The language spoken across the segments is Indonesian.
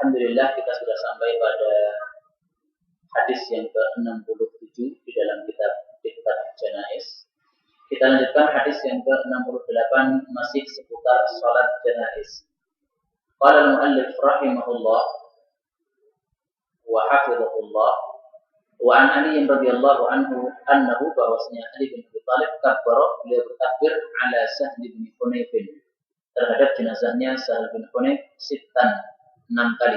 Alhamdulillah kita sudah sampai pada hadis yang ke-67 di dalam kitab Janaiz. Kita lanjutkan hadis yang ke-68 masih seputar salat janaiz. Qala al-muallif rahimahullah wa hafizahullah wa an Ali radhiyallahu anhu annahu bahwasanya Ali bin Abi Thalib kabbara, beliau bertakbir ala Sahl bin Hunayf terhadap jenazahnya Sahl bin Hunayf sittan 6 kali.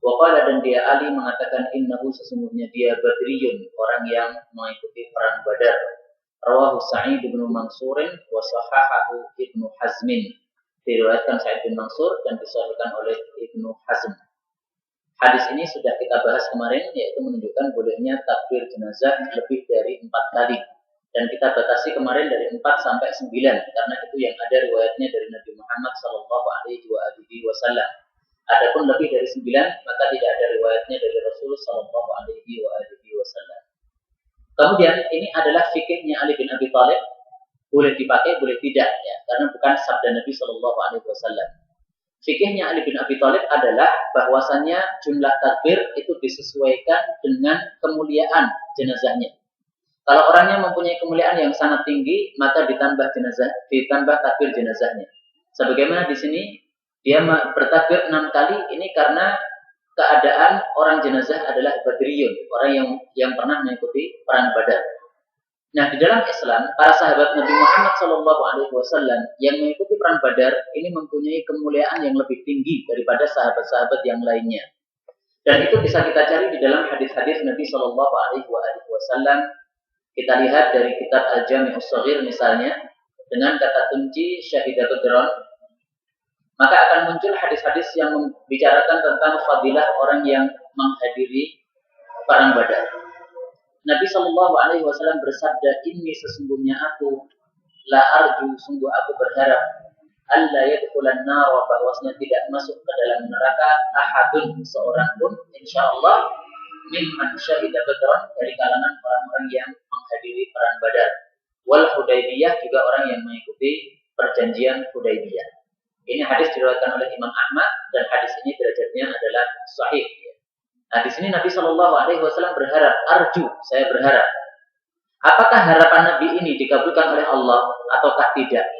Wa qala, dan dia Ali mengatakan innahu sesungguhnya dia badriyun, orang yang mengikuti perang Badar. Rawahu Sa'id bin Mansur wa sahahahu Ibnu Hazm. Diriwayatkan Sa'id bin Mansur dan disahihkan oleh Ibnu Hazm. Hadis ini sudah kita bahas kemarin, yaitu menunjukkan bolehnya takbir jenazah lebih dari 4 kali. Dan kita batasi kemarin dari 4 sampai 9 karena itu yang ada riwayatnya dari Nabi Muhammad sallallahu alaihi wasallam. Adapun lebih dari 9 maka tidak ada riwayatnya dari Rasul sallallahu alaihi wasallam. Kemudian ini adalah fikihnya Ali bin Abi Thalib, boleh dipakai boleh tidak ya, karena bukan sabda Nabi sallallahu alaihi wasallam. Fikihnya Ali bin Abi Thalib adalah bahwasannya jumlah takbir itu disesuaikan dengan kemuliaan jenazahnya. Kalau orangnya mempunyai kemuliaan yang sangat tinggi, maka ditambah takbir jenazahnya. Sebagaimana di sini dia bertakbir 6 kali, ini karena keadaan orang jenazah adalah badriyun, orang yang pernah mengikuti perang Badar. Nah, di dalam Islam, para sahabat Nabi Muhammad SAW yang mengikuti perang Badar ini mempunyai kemuliaan yang lebih tinggi daripada sahabat-sahabat yang lainnya. Dan itu bisa kita cari di dalam hadis-hadis Nabi SAW. Kita lihat dari kitab Al-Jami'us Shaghir misalnya, dengan kata kunci Syahidah Badron, maka akan muncul hadis-hadis yang membicarakan tentang fadilah orang yang menghadiri perang Badar. Nabi SAW bersabda, "Inni sesungguhnya aku la arju, sungguh aku berharap alla yadkhulan nar, bahwasanya tidak masuk ke dalam neraka ahadun, seorang pun insyaallah mimman syahida badran, dari kalangan orang-orang yang menghadiri perang Badar. Wal Hudaybiyah, juga orang yang mengikuti perjanjian Hudaybiyah." Ini hadis diriwayatkan oleh Imam Ahmad dan hadis ini derajatnya adalah sahih. Nah, di sini Nabi SAW berharap, arju, saya berharap. Apakah harapan Nabi ini dikabulkan oleh Allah ataukah tidak?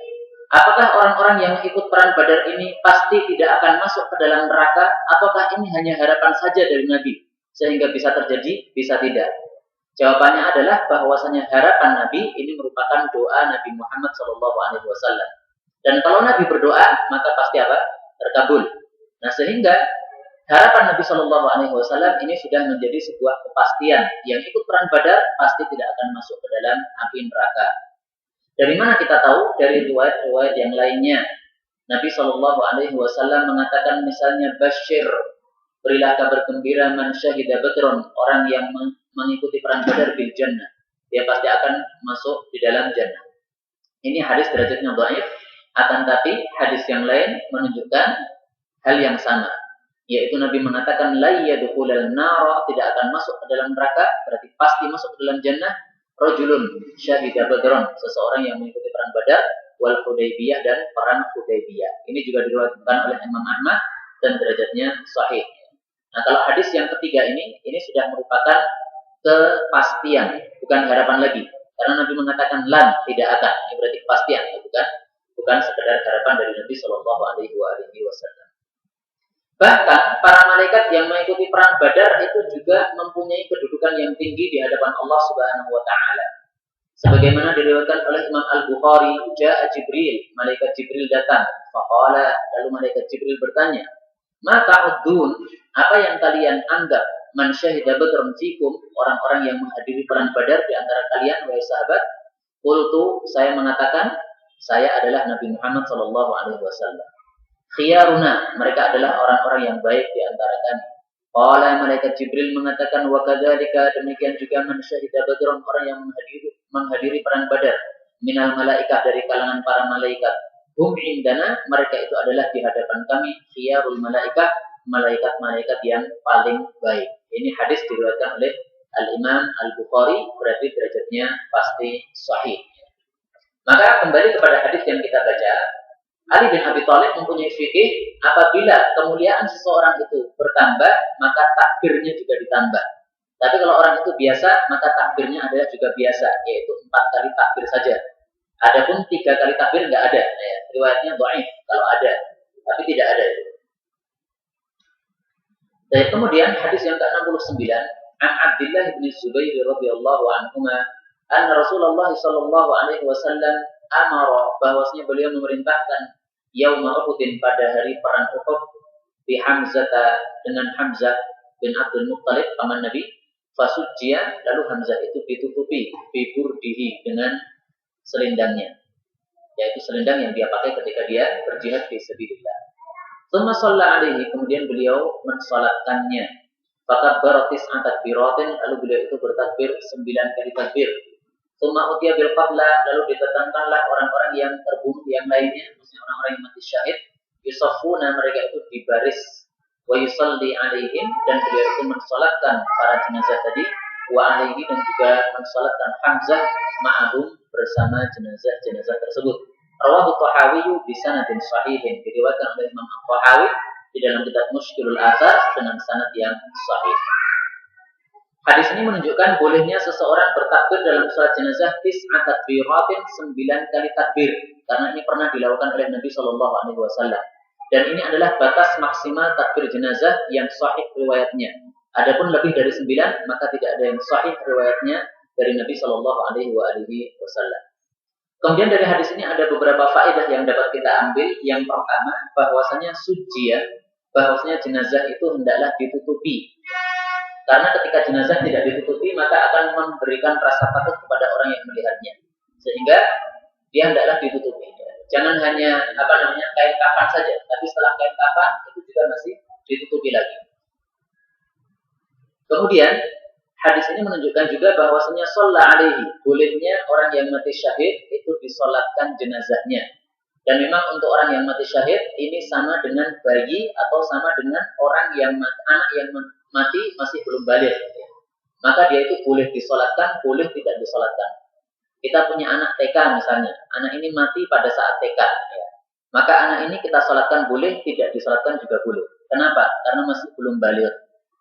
Apakah orang-orang yang ikut perang Badar ini pasti tidak akan masuk ke dalam neraka, ataukah ini hanya harapan saja dari Nabi sehingga bisa terjadi, bisa tidak? Jawabannya adalah bahwasanya harapan Nabi ini merupakan doa Nabi Muhammad SAW. Dan kalau Nabi berdoa, maka pasti apa? Terkabul. Nah, sehingga harapan Nabi SAW ini sudah menjadi sebuah kepastian. Yang ikut perang Badar pasti tidak akan masuk ke dalam api neraka. Dari mana kita tahu? Dari riwayat-riwayat yang lainnya. Nabi SAW mengatakan misalnya, Bashir, berilah kabar gembira man syahida badron, orang yang mengikuti perang Badar bil jannah, dia pasti akan masuk di dalam jannah. Ini hadis derajatnya dhaif. Akan tapi hadis yang lain menunjukkan hal yang sama, yaitu Nabi mengatakan la yadkhulul nar, tidak akan masuk ke dalam neraka, berarti pasti masuk ke dalam jannah, rajulun syahida badron, seseorang yang mengikuti perang Badar, wal Hudaybiyah, dan perang Hudaybiyah. Ini juga diriwayatkan oleh Imam Ahmad dan derajatnya sahih. Nah, kalau hadis yang ketiga ini sudah merupakan kepastian, bukan harapan lagi. Karena Nabi mengatakan lan, tidak akan. Ini berarti kepastian, bukan sekedar harapan dari Nabi Shallallahu Alaihi Wasallam. Bahkan para malaikat yang mengikuti perang Badar itu juga mempunyai kedudukan yang tinggi di hadapan Allah Subhanahu Wa Taala. Sebagaimana diriwayatkan oleh Imam Al-Bukhari, Ja'a Jibril, malaikat Jibril datang. Faqala, lalu malaikat Jibril bertanya, Ma ta'uddun, apa yang kalian anggap man syahida badran fikum, orang-orang yang menghadiri perang Badar di antara kalian wahai sahabat? Qultu, saya mengatakan, saya adalah Nabi Muhammad SAW. Khiyaruna, mereka adalah orang-orang yang baik di antara kami. Qala, malaikat Jibril mengatakan, wa kadzalika, demikian juga man syahida badran, orang yang menghadiri perang Badar, minal malaikah, dari kalangan para malaikat. Hum indana, mereka itu adalah di hadapan kami khiyarul malaikah, malaikat-malaikat yang paling baik. Ini hadis diriwayatkan oleh Al-Imam Al-Bukhari, berarti derajatnya pasti sahih. Maka kembali kepada hadis yang kita baca, Ali bin Abi Thalib mempunyai fikih, apabila kemuliaan seseorang itu bertambah, maka takbirnya juga ditambah. Tapi kalau orang itu biasa, maka takbirnya adalah juga biasa, yaitu 4 kali takbir saja. Adapun 3 kali takbir nggak ada, ya. Riwayatnya dhaif kalau ada, tapi tidak ada itu. Dan kemudian hadis yang ke-69, an Abdullah bin Zubair radhiyallahu anhuma, anna Rasulullah sallallahu alaihi wasallam amara, bahwasanya beliau memerintahkan yauma Uhudin pada hari perang Uhud bi Hamzah, dengan Hamzah bin Abdul Muttalib paman Nabi, fasujia, lalu Hamzah itu ditutupi bi burdihi, dengan selendangnya, yaitu selendang yang dia pakai ketika dia berjihad fi sabilillah. Tsumma shalla alaihi, kemudian beliau mensalatkannya. Fakabbara tis'an takbiratin, lalu beliau itu bertakbir 9 kali takbir. Tsumma utiya bil qafla, lalu didatangkanlah orang-orang yang terbunuh yang lainnya, maksudnya orang-orang yang mati syahid. Yusaffuna, mereka itu dibaris. Wa yusalli alaihim, dan beliau itu mensalatkan para jenazah tadi. Wa alaihi, dan juga mensalatkan Hamzah ma'ahum, bersama jenazah-jenazah tersebut. Rawahu Tahawi bi sanadin sahihin, diriwayatkan oleh Imam Tahawi di dalam kitab Mushkilul Athar dengan sanad yang sahih. Hadis ini menunjukkan bolehnya seseorang bertakbir dalam salat jenazah tis'at takbiratin, 9 kali takbir, karena ini pernah dilakukan oleh Nabi Shallallahu alaihi wasallam. Dan ini adalah batas maksimal takbir jenazah yang sahih riwayatnya. Adapun lebih dari 9, maka tidak ada yang sahih riwayatnya dari Nabi Shallallahu alaihi wasallam. Kemudian dari hadis ini ada beberapa faedah yang dapat kita ambil. Yang pertama, bahwasanya sujia, bahwasanya jenazah itu hendaklah ditutupi. Karena ketika jenazah tidak ditutupi, maka akan memberikan rasa takut kepada orang yang melihatnya. Sehingga dia hendaklah ditutupi. Jangan hanya kain kafan saja, tapi setelah kain kafan itu juga masih ditutupi lagi. Kemudian hadis ini menunjukkan juga bahwasanya shalla alaihi, bolehnya orang yang mati syahid itu disolatkan jenazahnya. Dan memang untuk orang yang mati syahid ini sama dengan bayi atau sama dengan orang yang anak yang mati masih belum balik. Maka dia itu boleh disolatkan, boleh tidak disolatkan. Kita punya anak TK misalnya, anak ini mati pada saat TK, ya. Maka anak ini kita solatkan boleh, tidak disolatkan juga boleh. Kenapa? Karena masih belum balik.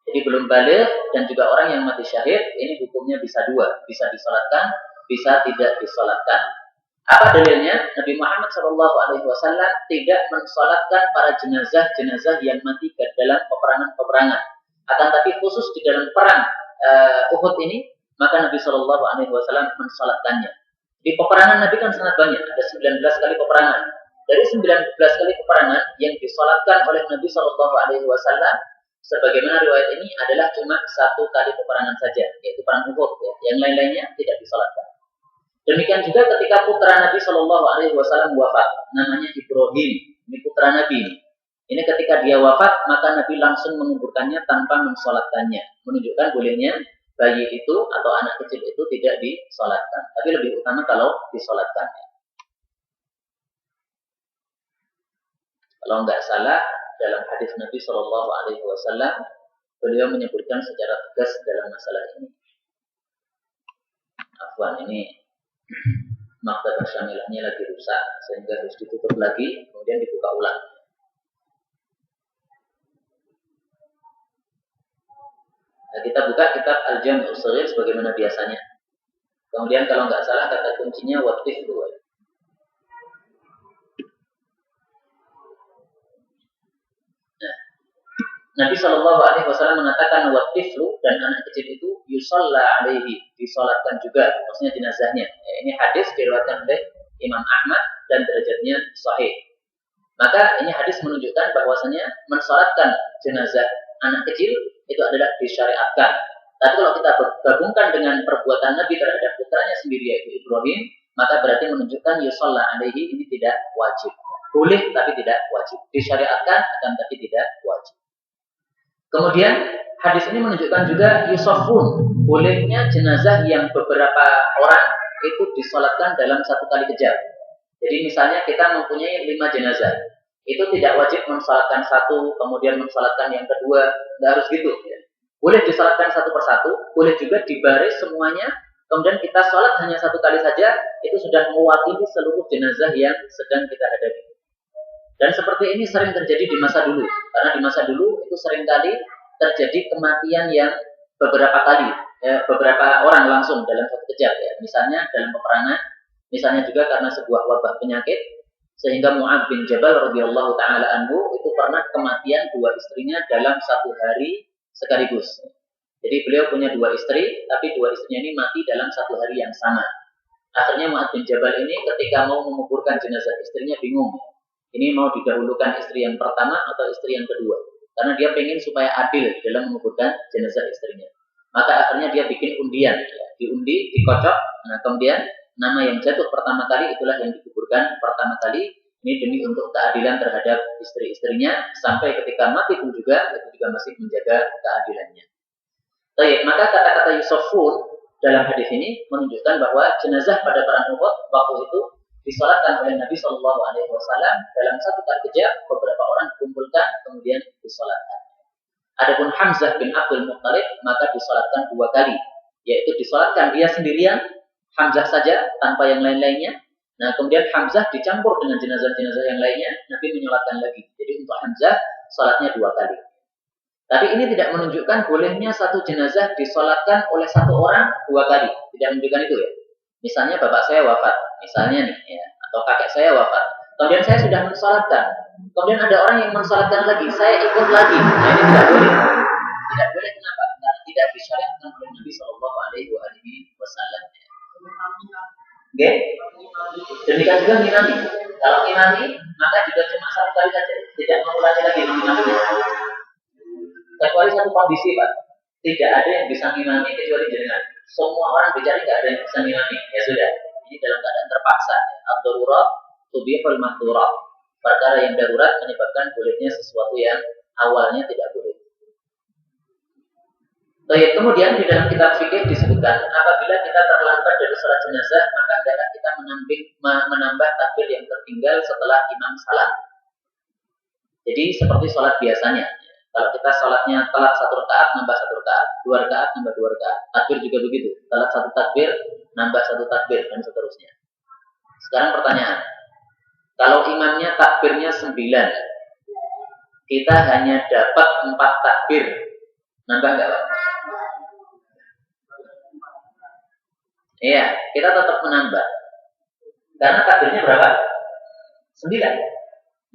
Jadi belum balik dan juga orang yang mati syahid ini hukumnya bisa dua, bisa disolatkan, bisa tidak disolatkan. Apa dalilnya? Nabi Muhammad SAW tidak mensolatkan para jenazah yang mati ke dalam peperangan. Akan tapi khusus di dalam perang Uhud ini, maka Nabi SAW mensolatkannya. Di peperangan Nabi kan sangat banyak, ada 19 kali peperangan. Dari 19 kali peperangan yang disolatkan oleh Nabi SAW, sebagaimana riwayat ini adalah cuma 1 kali peperangan saja, yaitu perang Uhud. Ya. Yang lain-lainnya tidak disolatkan. Demikian juga ketika putra Nabi SAW wafat, namanya Ibrahim, ini putra Nabi. Ini ketika dia wafat, maka Nabi langsung menguburkannya tanpa mensolatkannya, menunjukkan bolehnya bayi itu atau anak kecil itu tidak disolatkan. Tapi lebih utama kalau disolatkan. Kalau nggak salah, dalam hadis Nabi SAW, beliau menyebutkan secara tegas dalam masalah ini. Afwan, ini maktab syamilahnya lagi rusak, sehingga harus ditutup lagi, kemudian dibuka ulang. Nah, kita buka kitab Al-Jami' Ushagir sebagaimana biasanya. Kemudian kalau nggak salah kata kuncinya watif dua. Nah, Nabi SAW mengatakan watiflu, dan anak kecil itu yusalla alaihi, disolatkan juga, maksudnya jenazahnya. Ya, ini hadis diriwayatkan oleh Imam Ahmad dan derajatnya sahih. Maka ini hadis menunjukkan bahwasanya mensolatkan jenazah anak kecil itu adalah disyariatkan. Tapi kalau kita gabungkan dengan perbuatan Nabi terhadap putranya sendiri yaitu Ibrahim, maka berarti menunjukkan yusalla alaihi ini tidak wajib. Boleh tapi tidak wajib. Disyariatkan akan tapi tidak wajib. Kemudian hadis ini menunjukkan juga yusafun, bolehnya jenazah yang beberapa orang itu disolatkan dalam 1 kali kejap. Jadi misalnya kita mempunyai 5 jenazah, itu tidak wajib mensolatkan 1, kemudian mensolatkan yang kedua, nggak harus gitu. Ya. Boleh disolatkan 1 persatu, boleh juga dibaris semuanya, kemudian kita solat hanya 1 kali saja, itu sudah mewakili seluruh jenazah yang sedang kita hadapi. Dan seperti ini sering terjadi di masa dulu, karena di masa dulu itu seringkali terjadi kematian yang beberapa kali, ya, beberapa orang langsung dalam satu kejap, ya. Misalnya dalam peperangan, misalnya juga karena sebuah wabah penyakit, sehingga Mu'adz bin Jabal radhiyallahu taala anhu itu pernah kematian dua istrinya dalam satu hari sekaligus. Jadi beliau punya dua istri, tapi dua istrinya ini mati dalam satu hari yang sama. Akhirnya Mu'adz bin Jabal ini ketika mau menguburkan jenazah istrinya bingung. Ini mau didahulukan istri yang pertama atau istri yang kedua. Karena dia pengen supaya adil dalam menguburkan jenazah istrinya. Maka akhirnya dia bikin undian. Ya. Diundi, dikocok. Nah, kemudian nama yang jatuh pertama kali itulah yang dikuburkan pertama kali. Ini demi untuk keadilan terhadap istri-istrinya. Sampai ketika mati pun juga, itu juga masih menjaga keadilannya. Baik, maka kata-kata Yusufun dalam hadis ini menunjukkan bahwa jenazah pada perang Uhud waktu itu disolatkan oleh Nabi Shallallahu Alaihi Wasallam dalam satu kali kejap, beberapa orang dikumpulkan kemudian disolatkan. Adapun Hamzah bin Abdul Muttalib maka disolatkan dua kali, yaitu disolatkan dia sendirian, Hamzah saja tanpa yang lain-lainnya. Nah kemudian Hamzah dicampur dengan jenazah-jenazah yang lainnya, Nabi menyolatkan lagi. Jadi untuk Hamzah solatnya dua kali. Tapi ini tidak menunjukkan bolehnya satu jenazah disolatkan oleh satu orang dua kali. Tidak menunjukkan itu ya. Misalnya bapak saya wafat, misalnya nih, ya, atau kakek saya wafat. Kemudian saya sudah mensolatkan. Kemudian ada orang yang mensolatkan lagi, saya ikut lagi. Nah ini tidak boleh. Tidak boleh kenapa? Karena tidak disyariatkan oleh Nabi Shallallahu Alaihi Wasallam. Oke? Demikian juga ngimami. Kalau ngimami, maka juga cuma satu kali saja, tidak mengulangi lagi ngimaminya. Kecuali satu kondisi, Pak. Tidak ada yang bisa ngimami kecuali jenengan. Semua orang bicara nggak ada yang bisa ngimami. Ya sudah. Ini dalam keadaan terpaksa. Ad-darurat tubihul mahdurat. Perkara yang darurat menyebabkan bolehnya sesuatu yang awalnya tidak boleh. Baik, kemudian di dalam kitab fikih disebutkan apabila kita terlambat dari sholat jenazah maka hendaklah kita menambah takbir yang tertinggal setelah imam salam. Jadi seperti sholat biasanya. Kalau kita sholatnya telat satu rakaat, nambah satu rakaat, dua rakaat, nambah dua rakaat. Takbir juga begitu. Telat satu takbir, nambah satu takbir, dan seterusnya. Sekarang pertanyaan. Kalau imamnya takbirnya 9, kita hanya dapat 4 takbir. Nambah nggak, Pak? Iya, kita tetap menambah. Karena takbirnya berapa? 9.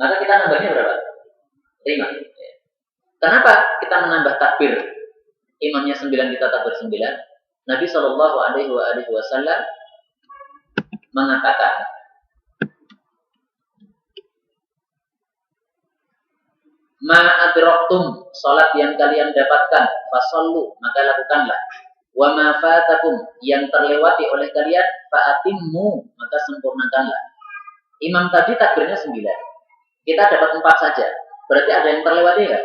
Maka kita nambahnya berapa? 5. Kenapa kita menambah takbir? Imamnya 9, kita takbir 9. Nabi Shallallahu Alaihi Wasallam mengatakan, ma adraktum, salat yang kalian dapatkan, fasallu, maka lakukanlah. Wa ma fatakum, yang terlewati oleh kalian, faatimmu, maka sempurnakanlah. Imam tadi takbirnya 9. Kita dapat 4 saja. Berarti ada yang terlewati enggak?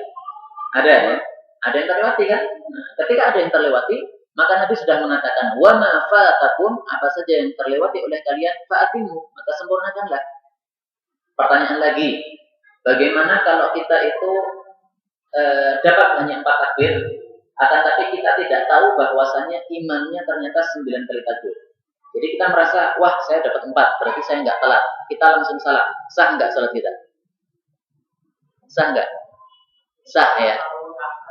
Ada ya? Ada yang terlewati kan? Nah, ketika ada yang terlewati, maka Nabi sudah mengatakan, wa ma fatakum, apa saja yang terlewati oleh kalian, faatimmu, maka sempurnakanlah. Pertanyaan lagi, bagaimana kalau kita itu dapat hanya 4 takbir, akan tapi kita tidak tahu bahwasannya imamnya ternyata 9 kali takbir. Jadi kita merasa, wah saya dapat 4, berarti saya nggak telat. Kita langsung salah. Sah nggak salat kita? Sah nggak? Sah ya.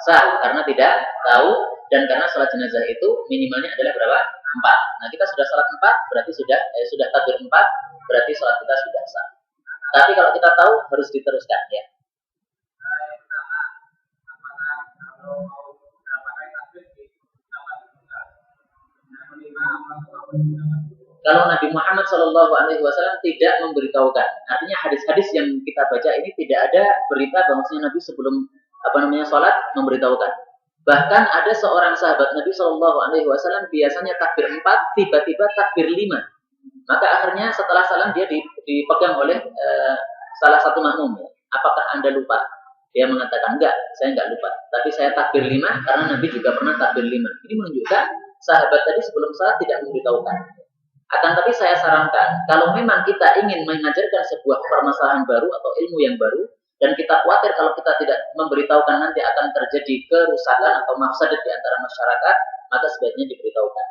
Sah karena tidak tahu dan karena salat jenazah itu minimalnya adalah berapa? 4. Nah kita sudah salat 4, berarti sudah takbir 4, berarti salat kita sudah sah. Tapi kalau kita tahu harus diteruskan ya. Kalau Nabi Muhammad SAW tidak memberitahukan, artinya hadis-hadis yang kita baca ini tidak ada berita bahwasanya Nabi sebelum sholat memberitahukan. Bahkan ada seorang sahabat Nabi SAW biasanya takbir 4, tiba-tiba takbir 5. Maka akhirnya setelah salam dia dipegang oleh salah satu makmum. Apakah Anda lupa? Dia mengatakan, enggak, saya enggak lupa. Tapi saya takbir 5 karena Nabi juga pernah takbir 5. Ini menunjukkan sahabat tadi sebelum salat tidak memberitahukan. Akan tapi saya sarankan, kalau memang kita ingin mengajarkan sebuah permasalahan baru atau ilmu yang baru, dan kita khawatir kalau kita tidak memberitahukan nanti akan terjadi kerusakan atau mafsadat di antara masyarakat, maka sebaiknya diberitahukan.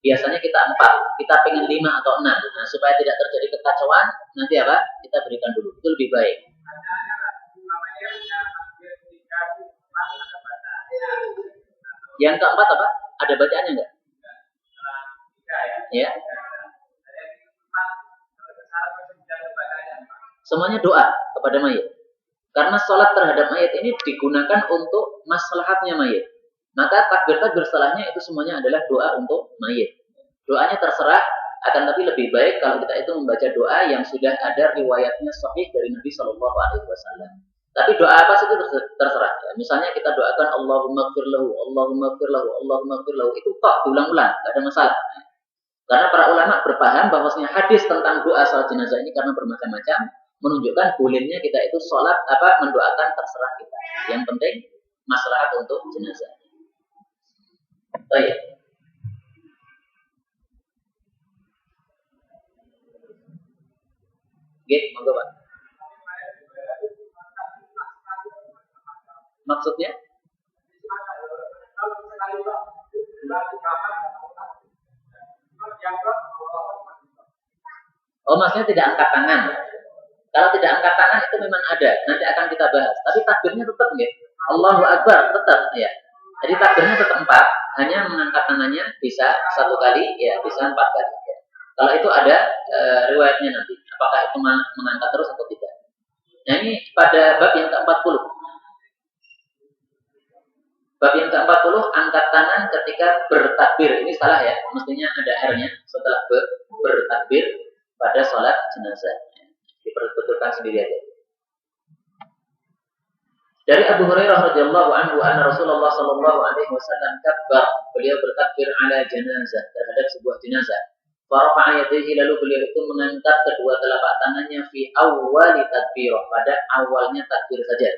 Biasanya kita 4, kita pengen 5 atau 6. Nah, supaya tidak terjadi kekacauan, nanti apa? Kita berikan dulu. Itu lebih baik. Yang keempat apa? Ada bacaannya enggak? Ya. Semuanya doa kepada mayit. Karena sholat terhadap mayit ini digunakan untuk maslahatnya mayit. Maka takbir-takbir setelahnya itu semuanya adalah doa untuk mayit. Doanya terserah, akan tapi lebih baik kalau kita itu membaca doa yang sudah ada riwayatnya sahih dari Nabi Shallallahu Alaihi Wasallam. Tapi doa apa sih itu terserah. Misalnya kita doakan Allahumma gfir lahu, Allahumma gfir lahu, Allahumma gfir lahu, itu kok diulang-ulang, tidak ada masalah. Karena para ulama berpaham bahwasanya hadis tentang doa salat jenazah ini karena bermacam-macam menunjukkan bolehnya kita itu sholat mendoakan terserah kita. Yang penting maslahat untuk jenazah. Baik. Oke, monggo Pak. Maksudnya? Oh, maksudnya tidak angkat tangan. Kalau tidak angkat tangan itu memang ada, nanti akan kita bahas. Tapi takbirnya tetap ya. Allahu Akbar tetap ya. Jadi takbirnya tetap 4, hanya mengangkat tangannya bisa 1 kali, ya bisa 4 kali. Ya. Kalau itu ada riwayatnya nanti, apakah itu mengangkat terus atau tidak. Nah ini pada bab yang ke-40. Bab yang ke-40, angkat tangan ketika bertakbir. Ini salah ya, mestinya ada R-nya setelah bertakbir pada sholat jenazah. Diperbetulkan sendiri aja. Dari Abu Hurairah radhiyallahu anhu anna Rasulullah sallallahu alaihi wasallam kabbar, beliau bertakbir ala jenazah terhadap sebuah jenazah. Farafa'a yadayhi, lalu beliau itu mengangkat kedua telapak tangannya fi awwali takbirah, pada awalnya takbir saja.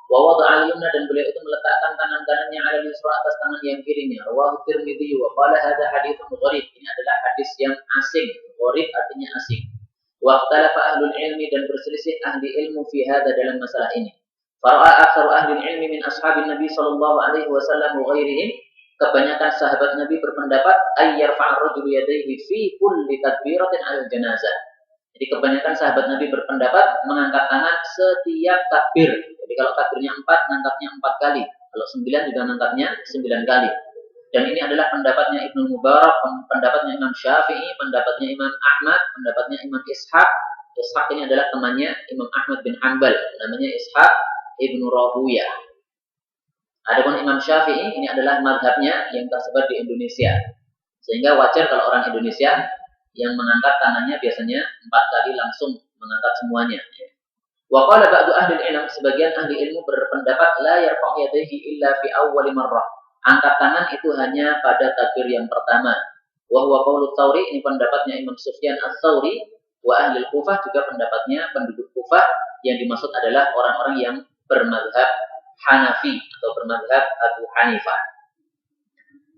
Wa wada'a al-yumna, dan beliau itu meletakkan tangan kanannya ala al-yusra, atas tangan yang kirinya. Rawahu Tirmidzi wa qala hadza haditsun gharib, ini adalah hadis yang asing. Gharib artinya asing. Wa ikhtalafa ahlul ilmi, dan berselisih ahli ilmu fi hadza, dalam masalah ini. Fara'a aktsaru ahli ilmi min ashabin Nabi sallallahu alaihi wasallam wa ghairihim, kebanyakan sahabat Nabi berpendapat ayyar fa'ar-rajulu yadayhi fi kulli takbiratin al-janazah. Jadi kebanyakan sahabat Nabi berpendapat mengangkat tangan setiap takbir. Jadi kalau takbirnya 4, ngangkatnya 4 kali. Kalau 9 juga ngangkatnya 9 kali. Dan ini adalah pendapatnya Ibnu Mubarak, pendapatnya Imam Syafi'i, pendapatnya Imam Ahmad, pendapatnya Imam Ishaq. Ishaq ini adalah temannya Imam Ahmad bin Hanbal, namanya Ishaq Ibnu Rahuyah. Adapun Imam Syafi'i ini adalah madhabnya yang tersebar di Indonesia. Sehingga wajar kalau orang Indonesia yang mengangkat tangannya biasanya 4 kali langsung mengangkat semuanya. Wa qala ba'du ahli ilm, sebagian ahli ilmu berpendapat la yarfa'u yadayhi illa fi awwali marrah. Angkat tangan itu hanya pada takbir yang pertama. Wa huwa qaulu Tsauri, ini pendapatnya Imam Sufyan Ats-Tsauri. Wa ahli Kufah, juga pendapatnya penduduk Kufah, yang dimaksud adalah orang-orang yang bermadzhab Hanafi atau bermadzhab Abu Hanifah.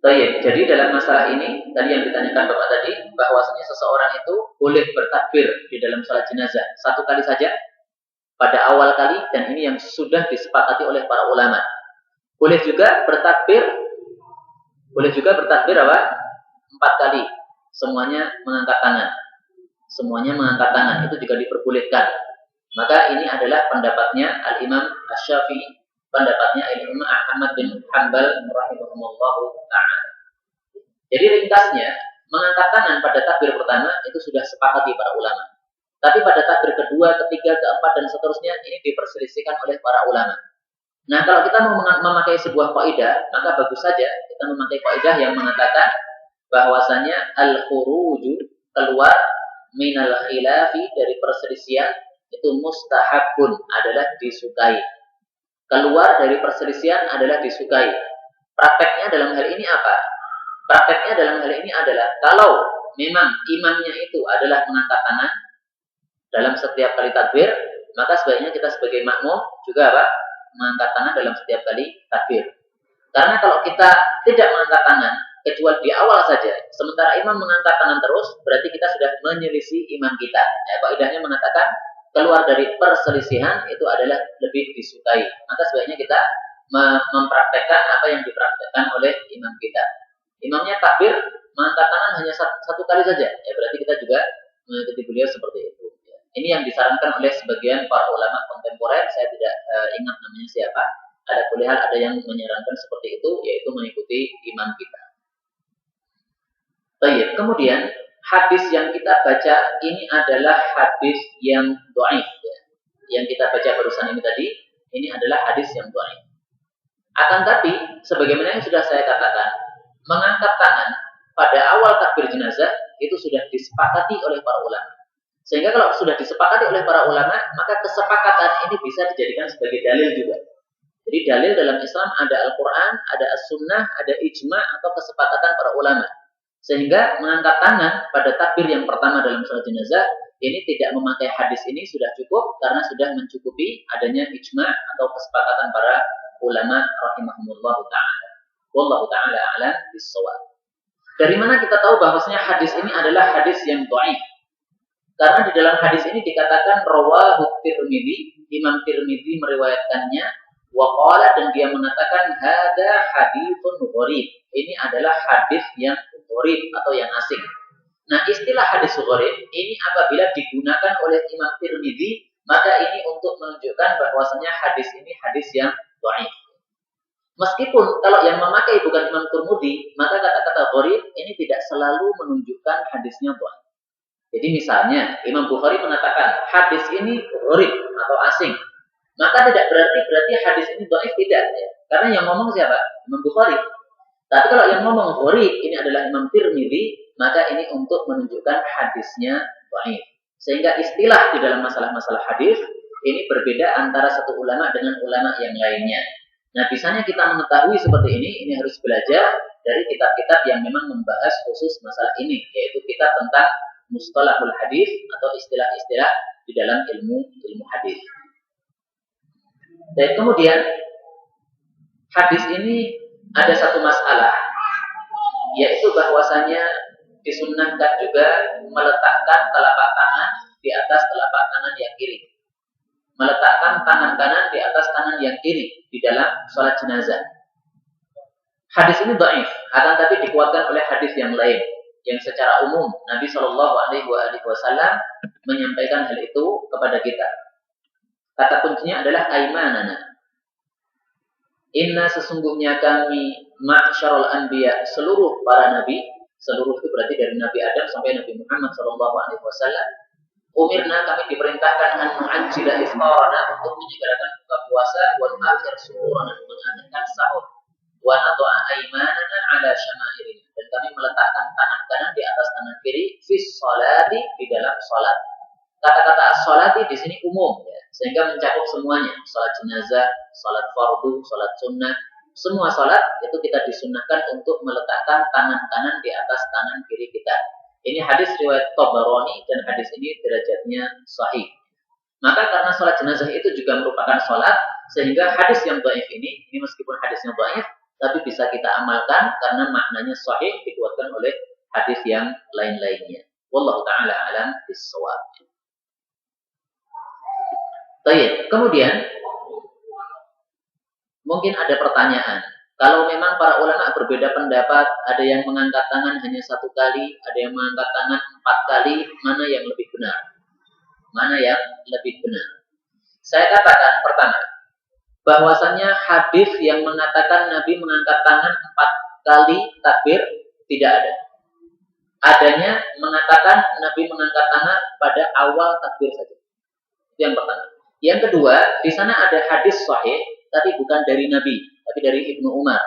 Baik, jadi dalam masalah ini tadi yang ditanyakan Bapak tadi, bahwasanya seseorang itu boleh bertakbir di dalam salat jenazah 1 kali saja pada awal kali, dan ini yang sudah disepakati oleh para ulama. Boleh juga bertakbir apa? 4 kali. Semuanya mengangkat tangan. Semuanya mengangkat tangan, itu juga diperbolehkan. Maka ini adalah pendapatnya Al-Imam Asy-Syafi'i, pendapatnya Imam Ahmad bin Hanbal rahimahumullahu ta'ala. Jadi ringkasnya, mengangkat tangan pada takbir pertama itu sudah sepakati para ulama. Tapi pada takbir kedua, ketiga, keempat, dan seterusnya ini diperselisihkan oleh para ulama. Nah, kalau kita mau memakai sebuah kaidah, maka bagus saja kita memakai kaidah yang mengatakan bahwasanya al-khuruju, keluar, minal khilafi, dari perselisihan, itu mustahabun, adalah disukai. Keluar dari perselisihan adalah disukai. Prakteknya dalam hal ini apa? Prakteknya dalam hal ini adalah kalau memang imamnya itu adalah mengangkat tangan dalam setiap kali takbir, maka sebaiknya kita sebagai makmum juga apa? Mengangkat tangan dalam setiap kali takbir. Karena kalau kita tidak mengangkat tangan kecuali di awal saja, sementara imam mengangkat tangan terus, berarti kita sudah menyelisih imam kita. Ya, kaidahnya mengatakan keluar dari perselisihan itu adalah lebih disukai. Maka sebaiknya kita mempraktekkan apa yang dipraktekkan oleh imam kita. Imamnya takbir, mengangkat tangan hanya 1 kali saja. Ya, berarti kita juga mengikuti beliau seperti itu. Ini yang disarankan oleh sebagian para ulama kontemporer, saya tidak ingat namanya siapa. Ada kuliah ada yang menyarankan seperti itu, yaitu mengikuti imam kita. Baik, kemudian hadis yang kita baca ini adalah hadis yang dhaif ya. Yang kita baca barusan ini tadi, ini adalah hadis yang dhaif. Akan tapi, sebagaimana yang sudah saya katakan, mengangkat tangan pada awal takbir jenazah itu sudah disepakati oleh para ulama. Sehingga kalau sudah disepakati oleh para ulama, maka kesepakatan ini bisa dijadikan sebagai dalil juga. Jadi dalil dalam Islam ada Al-Quran, ada As-Sunnah, ada Ijma' atau kesepakatan para ulama. Sehingga mengangkat tangan pada takbir yang pertama dalam salat jenazah ini tidak memakai hadis ini sudah cukup karena sudah mencukupi adanya ijma' atau kesepakatan para ulama rahimahumullah ta'ala. Wallahu ta'ala a'lam bis-shawab. Dari mana kita tahu bahwasanya hadis ini adalah hadis yang dhaif? Karena di dalam hadis ini dikatakan rawahu Tirmidzi, Imam Tirmidzi meriwayatkannya, wa qala, dan dia mengatakan hada haditsun gharib. Ini adalah hadis yang gharib atau yang asing. Nah, istilah hadis gharib ini apabila digunakan oleh Imam Tirmidzi, maka ini untuk menunjukkan bahwasanya hadis ini hadis yang dhaif. Meskipun kalau yang memakai bukan Imam Tirmidzi, maka kata-kata gharib ini tidak selalu menunjukkan hadisnya dhaif. Jadi misalnya Imam Bukhari mengatakan hadis ini gharib atau asing, maka tidak berarti hadis ini dhaif, tidak ya. Karena yang ngomong siapa? Imam Bukhari. Tapi kalau yang ngomong gharib ini adalah Imam Tirmidzi, maka ini untuk menunjukkan hadisnya dhaif. Sehingga istilah di dalam masalah-masalah hadis ini berbeda antara satu ulama dengan ulama yang lainnya. Nah, bisanya kita mengetahui seperti ini harus belajar dari kitab-kitab yang memang membahas khusus masalah ini, yaitu kitab tentang mustalahul hadis atau istilah-istilah di dalam ilmu hadis. Dan kemudian hadis ini ada satu masalah, yaitu bahwasanya disunnahkan juga meletakkan telapak tangan di atas telapak tangan yang kiri. Meletakkan tangan kanan di atas tangan yang kiri di dalam sholat jenazah. Hadis ini dhaif, akan tapi dikuatkan oleh hadis yang lain yang secara umum Nabi Shallallahu Alaihi Wasallam menyampaikan hal itu kepada kita. Kata kuncinya adalah aimanana. Inna, sesungguhnya kami ma'syarul anbiya, seluruh para nabi, seluruh itu berarti dari Nabi Adam sampai Nabi Muhammad Shallallahu Alaihi Wasallam, umirna, kami diperintahkan an nu'ajjila iftarana, untuk menyegerakan buka puasa, wa nu'akhir suhurana, mengakhirkan sahur, wa nadha'a aymanana ala syama'irina, dan kami meletakkan tangan kanan di atas tangan kiri fi sholati, di dalam salat. Kata-kata as-sholati di sini umum ya, sehingga mencakup semuanya, salat jenazah, salat fardu, salat sunnah, semua salat itu kita disunnahkan untuk meletakkan tangan kanan di atas tangan kiri kita. Ini hadis riwayat Tabarani dan hadis ini derajatnya sahih. Maka karena salat jenazah itu juga merupakan salat, sehingga hadis yang dhaif ini meskipun hadisnya dhaif, tapi bisa kita amalkan karena maknanya sahih, dikuatkan oleh hadis yang lain-lainnya. Wallahu ta'ala alam bis-shawab. Baik, kemudian mungkin ada pertanyaan. Kalau memang para ulama berbeda pendapat, ada yang mengangkat tangan hanya 1 kali, ada yang mengangkat tangan 4 kali, mana yang lebih benar? Mana yang lebih benar? Saya katakan pertama, bahwasannya hadis yang mengatakan Nabi mengangkat tangan 4 kali takbir tidak ada. Adanya mengatakan Nabi mengangkat tangan pada awal takbir saja. Itu yang pertama. Yang kedua, di sana ada hadis sahih, tapi bukan dari Nabi, tapi dari Ibnu Umar.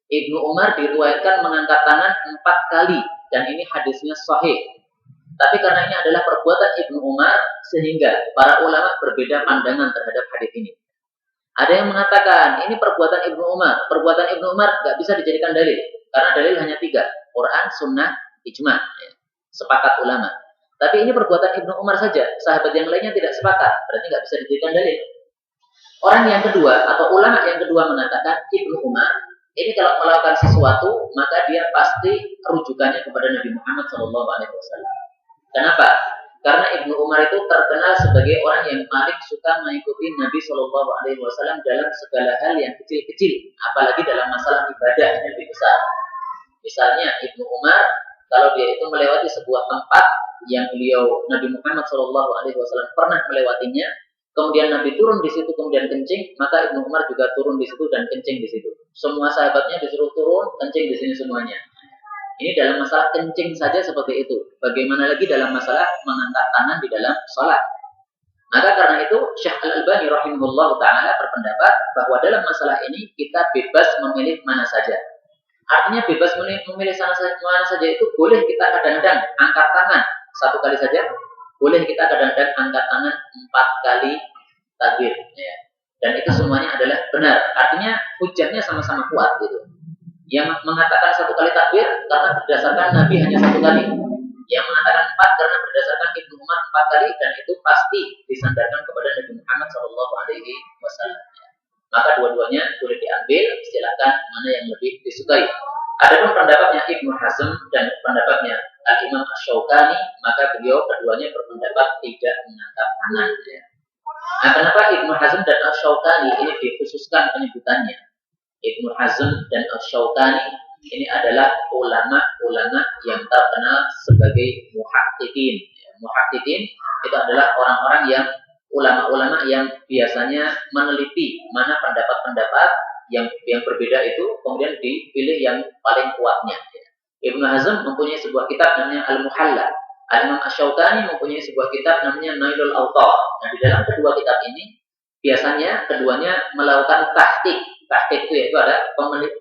Ibnu Umar diriwayatkan mengangkat tangan 4 kali, dan ini hadisnya sahih. Tapi karena ini adalah perbuatan Ibnu Umar, sehingga para ulama berbeda pandangan terhadap hadis ini. Ada yang mengatakan ini perbuatan Ibnu Umar. Perbuatan Ibnu Umar nggak bisa dijadikan dalil, karena dalil hanya 3, Quran, Sunnah, Ijma'. Sepakat ulama. Tapi ini perbuatan Ibnu Umar saja, sahabat yang lainnya tidak sepakat, berarti nggak bisa dijadikan dalil. Orang yang kedua atau ulama yang kedua mengatakan Ibnu Umar ini kalau melakukan sesuatu maka dia pasti rujukannya kepada Nabi Muhammad SAW. Kenapa? Karena Ibnu Umar itu terkenal sebagai orang yang paling suka mengikuti Nabi SAW dalam segala hal yang kecil-kecil, apalagi dalam masalah ibadah yang lebih besar. Misalnya Ibnu Umar kalau dia itu melewati sebuah tempat yang Nabi Muhammad SAW pernah melewatinya, kemudian Nabi turun di situ kemudian kencing, maka Ibnu Umar juga turun di situ dan kencing di situ. Semua sahabatnya disuruh turun, kencing di sini semuanya. Ini dalam masalah kencing saja seperti itu. Bagaimana lagi dalam masalah mengangkat tangan di dalam sholat? Maka karena itu Syekh Al-Albani rahimahullah ta'ala berpendapat bahwa dalam masalah ini kita bebas memilih mana saja. Artinya bebas memilih mana saja itu boleh kita kadang-kadang angkat tangan 1 kali saja, boleh kita kadang-kadang angkat tangan 4 kali takbir. Ya. Dan itu semuanya adalah benar. Artinya hujahnya sama-sama kuat gitu. Yang mengatakan 1 kali takbir karena berdasarkan Nabi hanya 1 kali. Yang mengatakan 4 karena berdasarkan Ibnu Umar 4 kali, dan itu pasti disandarkan kepada Nabi Muhammad SAW. Maka dua-duanya boleh diambil, silakan mana yang lebih disukai. Adapun pendapatnya Ibnu Hazm dan pendapatnya Al-Imam Asy-Syaukani, maka beliau keduanya berpendapat tidak mengangkat tangan. Nah, kenapa Ibnu Hazm dan Asy-Syaukani ini dikhususkan penyebutannya? Ibnu Hazm dan Asy-Syaukani ini adalah ulama-ulama yang terkenal sebagai muhaqqiqin. Muhaqqiqin itu adalah orang-orang yang ulama-ulama yang biasanya meneliti mana pendapat-pendapat yang berbeda itu, kemudian dipilih yang paling kuatnya. Ibnu Hazm mempunyai sebuah kitab namanya Al-Muhalla. Al-Imam Asy-Syaukani mempunyai sebuah kitab namanya Nailul Awtar. Nah, di dalam kedua kitab ini biasanya keduanya melakukan tahqiq. Tahqiq itu yaitu ada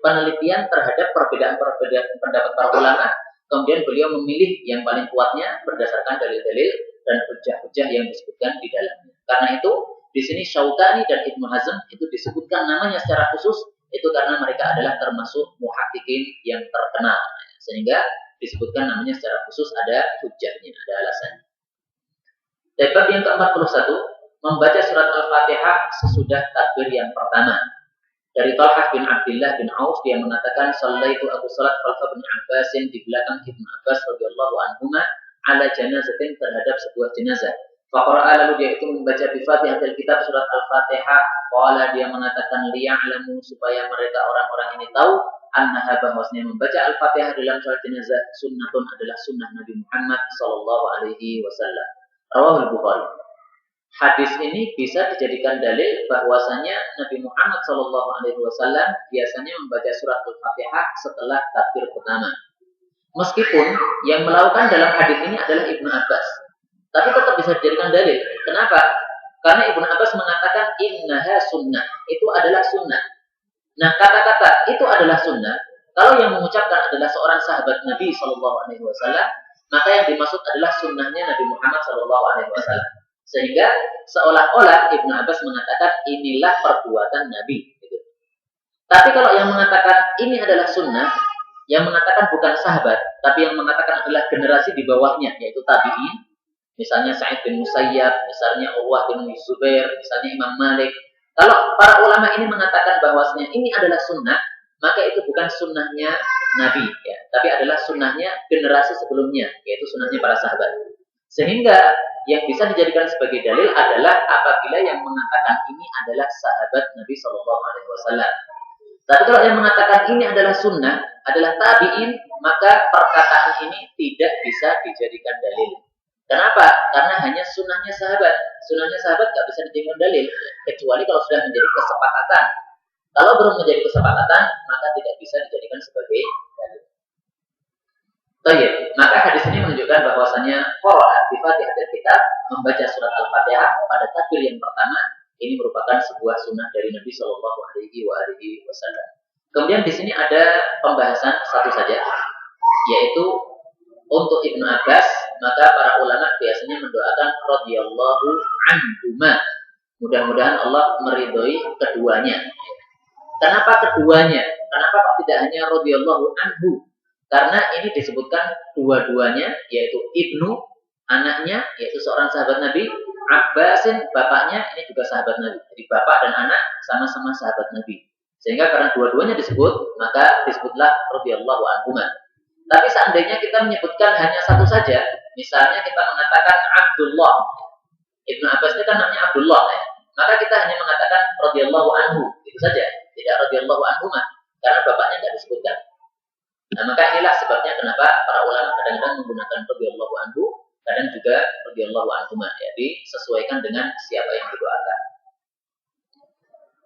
penelitian terhadap perbedaan-perbedaan pendapat para ulama, kemudian beliau memilih yang paling kuatnya berdasarkan dalil-dalil dan hujah-hujah yang disebutkan di dalamnya. Karena itu di sini Syaukani dan Ibnu Hazm itu disebutkan namanya secara khusus itu karena mereka adalah termasuk muhaqqiqin yang terkenal, sehingga disebutkan namanya secara khusus, ada hujahnya, ada alasannya. Bab yang ke-41, membaca surat Al-Fatihah sesudah takbir yang pertama. Dari Talhah bin Abdullah bin Auf, dia mengatakan, "Shallaitu aku salat khalfa bin Abbasin di belakang Ibnu Abbas radhiyallahu anhuma ala janazatin terhadap sebuah jenazah. Faqara'a, lalu dia itu membaca bi Fatihatil kitab surat Al-Fatihah. Qala, dia mengatakan, liya'lamu, supaya mereka orang-orang ini tahu, annaha, bahwasanya membaca Al-Fatihah dalam salat jenazah sunnatun, adalah sunnah Nabi Muhammad sallallahu alaihi wasallam." Rawahul Bukhari. Hadis ini bisa dijadikan dalil bahwasanya Nabi Muhammad SAW biasanya membaca surat Al-Fatihah setelah takbir pertama. Meskipun yang melakukan dalam hadis ini adalah Ibnu Abbas, tapi tetap bisa dijadikan dalil. Kenapa? Karena Ibnu Abbas mengatakan innaha sunnah, itu adalah sunnah. Nah, kata-kata itu adalah sunnah, kalau yang mengucapkan adalah seorang sahabat Nabi SAW, maka yang dimaksud adalah sunnahnya Nabi Muhammad SAW. Sehingga seolah-olah Ibnu Abbas mengatakan inilah perbuatan Nabi. Gitu. Tapi kalau yang mengatakan ini adalah sunnah, yang mengatakan bukan sahabat, tapi yang mengatakan adalah generasi di bawahnya, yaitu tabi'in, misalnya Sa'id bin Musayyab, misalnya Urwah bin Zubair, misalnya Imam Malik. Kalau para ulama ini mengatakan bahwasanya ini adalah sunnah, maka itu bukan sunnahnya Nabi, ya, tapi adalah sunnahnya generasi sebelumnya, yaitu sunnahnya para sahabat. Sehingga yang bisa dijadikan sebagai dalil adalah apabila yang mengatakan ini adalah sahabat Nabi SAW. Tapi kalau yang mengatakan ini adalah sunnah, adalah tabi'in, maka perkataan ini tidak bisa dijadikan dalil. Kenapa? Karena hanya sunnahnya sahabat. Sunnahnya sahabat tidak bisa dijadikan dalil, kecuali kalau sudah menjadi kesepakatan. Kalau belum menjadi kesepakatan, maka tidak bisa dijadikan sebagai dalil. Baik, maka hadis ini menunjukkan bahwasanya qiraah di Fatihatil Kitab, membaca surat Al-Fatihah pada takbir yang pertama, ini merupakan sebuah sunnah dari Nabi Shallallahu Alaihi Wasallam. Kemudian di sini ada pembahasan satu saja, yaitu untuk Ibnu Abbas, maka para ulama biasanya mendoakan radhiyallahu anhuma. Mudah-mudahan Allah meridhoi keduanya. Kenapa keduanya? Kenapa kok tidak hanya radhiyallahu anhu? Karena ini disebutkan dua-duanya, yaitu Ibnu, anaknya, yaitu seorang sahabat Nabi, Abbasin, bapaknya, ini juga sahabat Nabi. Jadi bapak dan anak sama-sama sahabat Nabi. Sehingga karena dua-duanya disebut, maka disebutlah radhiyallahu anhuma. Tapi seandainya kita menyebutkan hanya satu saja, misalnya kita mengatakan Abdullah, Ibnu Abbas ini kan namanya Abdullah, ya. Maka kita hanya mengatakan radhiyallahu anhu, itu saja, tidak radhiyallahu anhuma, karena bapaknya tidak disebutkan. Nah, maka inilah sebabnya kenapa para ulama kadang-kadang menggunakan radhiyallahu anhu, kadang juga radhiyallahu anhuma, ya, disesuaikan dengan siapa yang didoakan.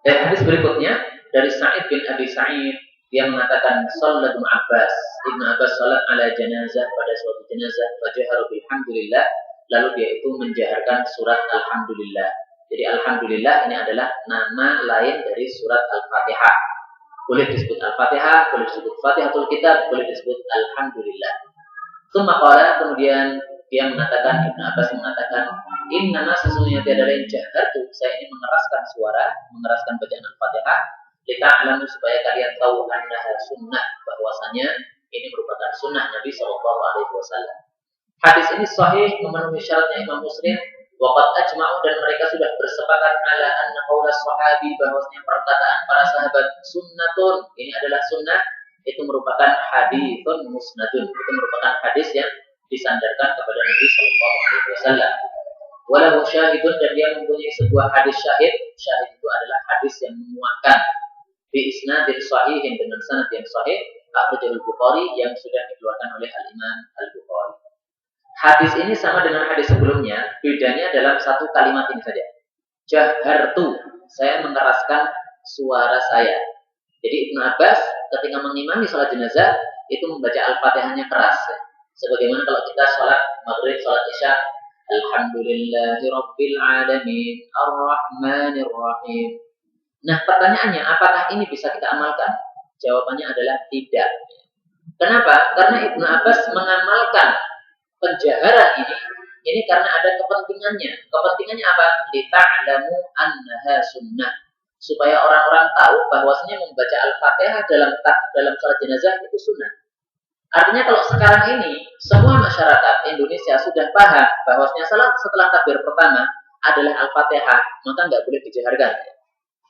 Dan hadis berikutnya dari Sa'id bin Abi Sa'id, dia mengatakan salat Ibnu Abbas. Ibnu Abbas salat ala jenazah, pada suatu jenazah, fajaharu bilhamdulillah, lalu dia itu menjaharkan surat alhamdulillah. Jadi alhamdulillah ini adalah nama lain dari surat Al-Fatihah. Boleh disebut Al-Fatihah, boleh disebut Fatihatul Kitab, boleh disebut Alhamdulillah. Kemudian dia mengatakan, Ibnu Abbas mengatakan, innama sesungguhnya tiada lain jahartu, saya ini mengeraskan suara, mengeraskan bacaan Al-Fatihah, lita'lamu supaya kalian tahu annaha sunnah, bahwasanya ini merupakan sunnah Nabi SAW. Hadis ini sahih, memenuhi syaratnya Imam Muslim. Waqad ajma'u, dan mereka sudah bersepakat ala anna qaula sahabi, bahwasanya perkataan para sahabat sunnatun, ini adalah sunnah, itu merupakan haditsun musnadun, itu merupakan hadis yang disandarkan kepada Nabi sallallahu alaihi wasallam. Walahu syahidun, dan dia mempunyai sebuah hadis syahid. Syahid itu adalah hadis yang menguatkan bi isnadin sahihin, dengan sanad yang sahih, akhrajahu Bukhari, yang sudah dikeluarkan oleh Al-Imam Al-Bukhari. Hadis ini sama dengan hadis sebelumnya, bedanya dalam satu kalimat ini saja. Jahartu, saya mengeraskan suara saya. Jadi Ibnu Abbas ketika mengimami sholat jenazah itu membaca Al-Fatihahnya keras. Sebagaimana kalau kita sholat maghrib, sholat isya, Alhamdulillahirabbil alamin, Ar-Rahmanir Rahim. Nah, pertanyaannya, apakah ini bisa kita amalkan? Jawabannya adalah tidak. Kenapa? Karena Ibnu Abbas mengamalkan penjaharan ini karena ada kepentingannya. Kepentingannya apa? Lita'lamu annaha sunnah, supaya orang-orang tahu bahwasanya membaca Al-Fatihah dalam salat jenazah itu sunnah. Artinya kalau sekarang ini semua masyarakat Indonesia sudah paham bahwasanya setelah takbir pertama adalah Al-Fatihah, maka nggak boleh dijaharkan.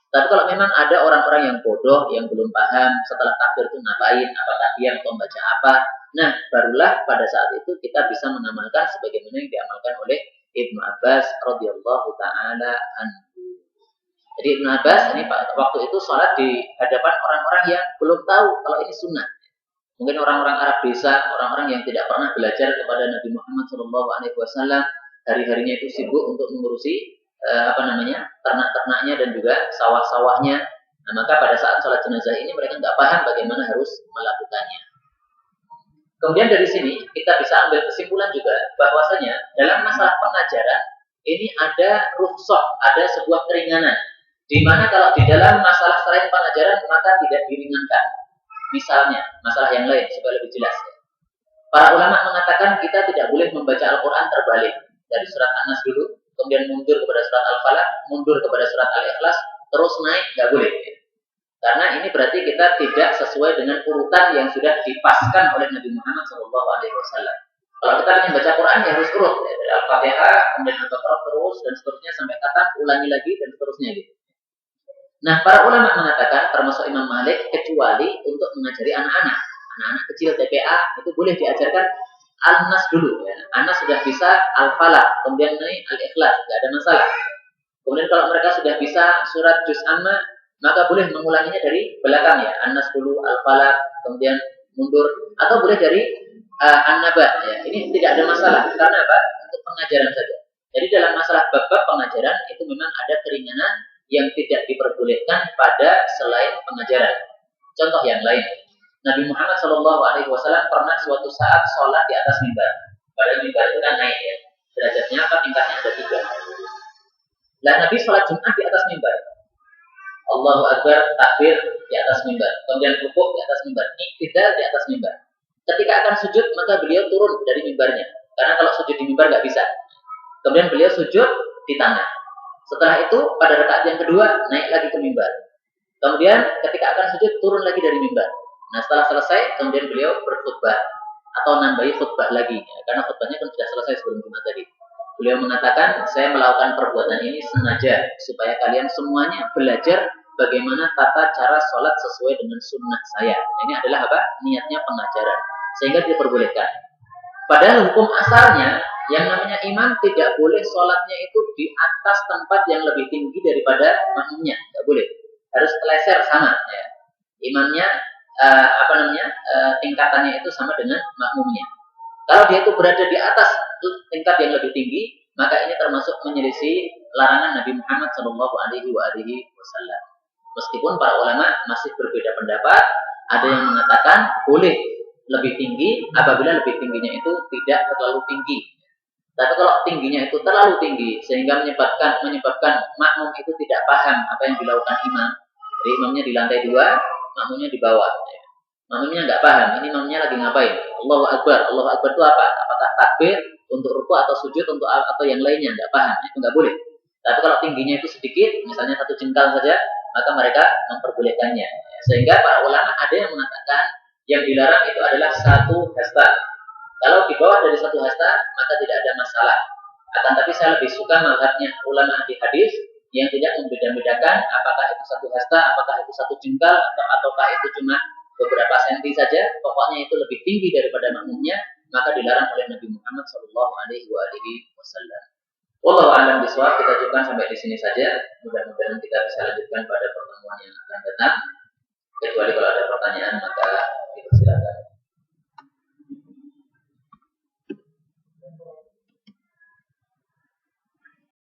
Tapi kalau memang ada orang-orang yang bodoh, yang belum paham setelah takbir itu ngapain, apakah dia membaca apa, nah barulah pada saat itu kita bisa mengamalkan sebagaimana yang diamalkan oleh Ibnu Abbas radhiyallahu taala anhu. Jadi Ibnu Abbas ini waktu itu sholat di hadapan orang-orang yang belum tahu kalau ini sunnah. Mungkin orang-orang Arab desa, orang-orang yang tidak pernah belajar kepada Nabi Muhammad SAW, hari-harinya itu sibuk untuk mengurusi ternak-ternaknya dan juga sawah-sawahnya. Nah, maka pada saat sholat jenazah ini mereka nggak paham bagaimana harus melakukannya. Kemudian dari sini kita bisa ambil kesimpulan juga bahwasanya dalam masalah pengajaran ini ada rukhsah, ada sebuah keringanan, di mana kalau di dalam masalah selain pengajaran maka tidak diringankan. Misalnya masalah yang lain supaya lebih jelas. Para ulama mengatakan kita tidak boleh membaca Al-Quran terbalik dari surat An-Nas dulu, kemudian mundur kepada surat Al-Falaq, mundur kepada surat Al-Ikhlas, terus naik, nggak boleh. Karena ini berarti kita tidak sesuai dengan urutan yang sudah dipaskan oleh Nabi Muhammad SAW. Kalau kita ingin baca Quran ya harus urut, ya, dari Al-Fatihah, kemudian Al-Baqarah terus dan seterusnya sampai kata ulangi lagi dan seterusnya gitu. Nah, para ulama mengatakan termasuk Imam Malik kecuali untuk mengajari anak-anak kecil TPA itu boleh diajarkan An-Nas dulu. Ya. An-Nas sudah bisa Al-Falaq, kemudian naik Al-Ikhlas, nggak ada masalah. Kemudian kalau mereka sudah bisa surat Juz Amma, maka boleh mengulanginya dari belakang ya, An-Nas dulu, Al-Falaq, kemudian mundur, atau boleh dari An-Naba. Ya. Ini tidak ada masalah karena apa? Untuk pengajaran saja. Jadi dalam masalah bab-bab pengajaran itu memang ada keringanan yang tidak diperbolehkan pada selain pengajaran. Contoh yang lain, Nabi Muhammad SAW pernah suatu saat sholat di atas mimbar. Pada mimbar itu kan naik ya, derajatnya apa, tingkatnya ada 3. Lah Nabi sholat Jumat di atas mimbar. Allahu Akbar, takbir di atas mimbar, kemudian rukuk di atas mimbar, iktidal di atas mimbar. Ketika akan sujud maka beliau turun dari mimbarnya, karena kalau sujud di mimbar nggak bisa. Kemudian beliau sujud di tanah. Setelah itu pada rakaat yang kedua naik lagi ke mimbar. Kemudian ketika akan sujud turun lagi dari mimbar. Nah setelah selesai kemudian beliau berkhutbah atau nambahi khutbah lagi ya, karena khutbahnya kan sudah selesai sebelum Jumat tadi. Beliau mengatakan saya melakukan perbuatan ini sengaja supaya kalian semuanya belajar bagaimana tata cara sholat sesuai dengan sunnah saya. Nah, ini adalah apa? Niatnya pengajaran sehingga diperbolehkan. Padahal hukum asalnya yang namanya imam tidak boleh sholatnya itu di atas tempat yang lebih tinggi daripada makmumnya, tidak boleh. Harus teleser sama. Ya. Imamnya tingkatannya itu sama dengan makmumnya. Kalau dia itu berada di atas tingkat yang lebih tinggi, maka ini termasuk menyelisih larangan Nabi Muhammad Shallallahu Alaihi Wasallam. Meskipun para ulama masih berbeda pendapat, ada yang mengatakan boleh lebih tinggi apabila lebih tingginya itu tidak terlalu tinggi. Tapi kalau tingginya itu terlalu tinggi sehingga menyebabkan makmum itu tidak paham apa yang dilakukan imam. Jadi imamnya di lantai 2, makmumnya di bawah. Makmumnya nggak paham, ini imamnya lagi ngapain? Allahu Akbar. Allahu Akbar itu apa? Apakah takbir untuk ruku atau sujud untuk atau yang lainnya? Nggak paham, itu nggak boleh. Tapi kalau tingginya itu sedikit, misalnya 1 jengkal saja, maka mereka memperbolehkannya. Sehingga para ulama ada yang mengatakan yang dilarang itu adalah 1 hasta. Kalau di bawah dari 1 hasta, maka tidak ada masalah. Akan tapi saya lebih suka mazhabnya ulama di hadis yang tidak membeda-bedakan apakah itu 1 hasta, apakah itu 1 jengkal, ataukah itu cuma beberapa senti saja. Pokoknya itu lebih tinggi daripada makmumnya, maka dilarang oleh Nabi Muhammad Shallallahu Alaihi Wasallam. Wallahu a'lam bishawab. Kita cukupkan sampai di sini saja. Mudah-mudahan kita bisa lanjutkan pada pertemuan yang akan datang. Kecuali kalau ada pertanyaan.